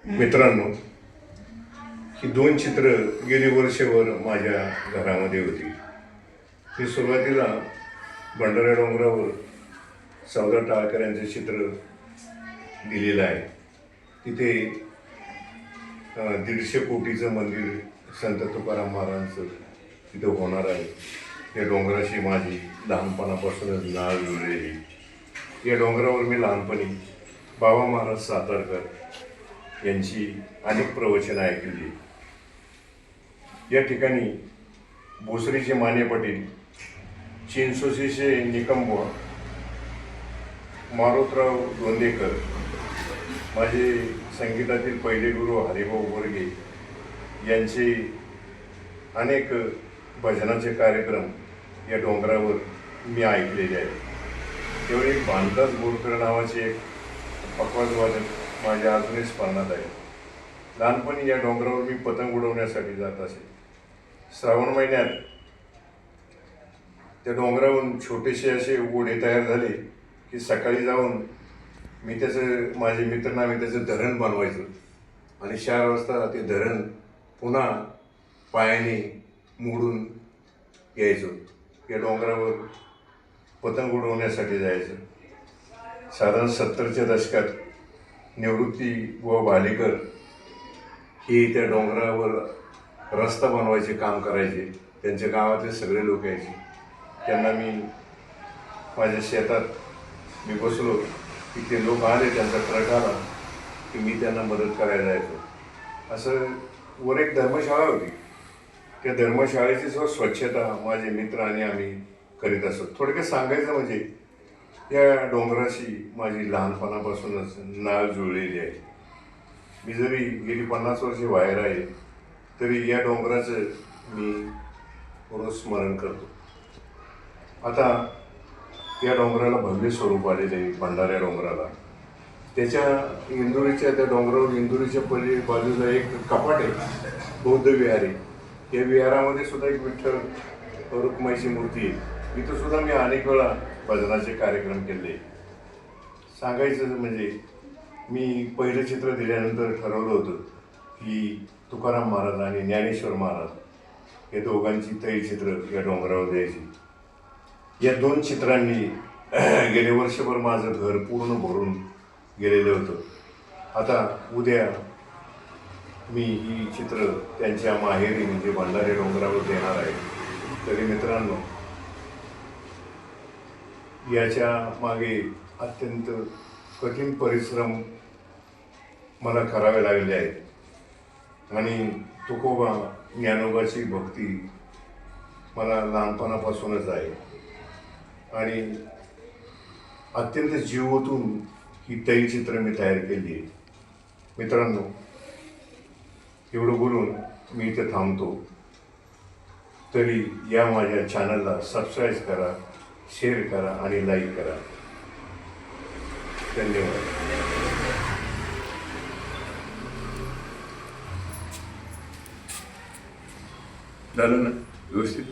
मित्रांनो, ही दोन चित्र गेली वर्षभर माझ्या घरामध्ये होती. मी सुरुवातीला भंडारा डोंगरावर सौदा टाळकऱ्यांचे चित्र दिलेलं आहे. तिथे 150 कोटीचं मंदिर संत तुकाराम महाराजांचं तिथं होणार आहे. या डोंगराशी माझी लहानपणापासूनच नाळ जुळलेली. या डोंगरावर मी लहानपणी बाबा महाराज सातारकर यांची अनेक प्रवचनं ऐकली. या ठिकाणी भोसरीचे माने पाटील, चिंचोशीचे निकमबुवा, मारोतराव दोंदेकर, माझे संगीतातील पहिले गुरु हरिभाऊ बोरगे यांचे अनेक भजनाचे कार्यक्रम या डोंगरावर मी ऐकलेले आहेत. तेवढे एक भानदास बोरकर नावाचे एक पखवाजवादक माझ्या अजूनही स्मरणात आहे. लहानपणी या डोंगरावर मी पतंग उडवण्यासाठी जात असे. श्रावण महिन्यात त्या डोंगरावरून छोटेसे असे ओढे तयार झाले की सकाळी जाऊन मी माझे मित्र आम्ही त्याचं धरण बनवायचं आणि 4 वाजता ते धरण पुन्हा पायाने मोडून यायचो. या डोंगरावर पतंग उडवण्यासाठी जायचं. साधारण 70च्या दशकात निवृत्ती व भालेकर हे त्या डोंगरावर रस्ता बनवायचे काम करायचे. त्यांच्या गावातले सगळे लोक यायचे. त्यांना मी माझ्या शेतात मी बसलो की ते लोक आले, त्यांचा ट्रक आला की मी त्यांना मदत करायला जायचो. असं वर एक धर्मशाळा होती. त्या धर्मशाळेची स्वच्छता माझे मित्र आणि आम्ही करीत असतो. थोडक्यात सांगायचं म्हणजे या डोंगराशी माझी लहानपणापासूनच नाळ जुळलेली आहे. मी जरी गेली 50 वर्षे बाहेर आहे तरी या डोंगराचं मी रोज स्मरण करतो. आता या डोंगराला भव्य स्वरूप आलेले आहे. भंडारा डोंगराला त्याच्या इंदुरीच्या त्या डोंगरावर इंदुरीच्या पली बाजूला एक कपाट आहे, बौद्ध विहार आहे. या विहारामध्ये सुद्धा एक विठ्ठल रुक्माईची मूर्ती आहे. इथं सुद्धा मी अनेक वेळा भजनाचे कार्यक्रम केले. सांगायचं म्हणजे मी पहिलं चित्र दिल्यानंतर ठरवलं होतं की तुकाराम महाराज आणि ज्ञानेश्वर महाराज या दोघांची तैलचित्र या डोंगरावर द्यायची. या 2 चित्रांनी गेले वर्षभर माझं घर पूर्ण भरून गेलेलं होतं. आता उद्या मी ही चित्र त्यांच्या माहेरी म्हणजे भंडारा डोंगरावर देणार आहे. तरी मित्रांनो, याच्या मागे अत्यंत कठीण परिश्रम मला करावे लागले आहेत आणि तुकोबा ज्ञानोबाची भक्ती मला लहानपणापासूनच आहे आणि अत्यंत जीव ओतून ही तैलचित्र मी तयार केली आहे. मित्रांनो, एवढं बोलून मी इथे थांबतो. तरी या माझ्या चॅनलला सबस्क्राईब करा, शेअर करा आणि लाईक करा. धन्यवाद. झालं ना व्यवस्थित?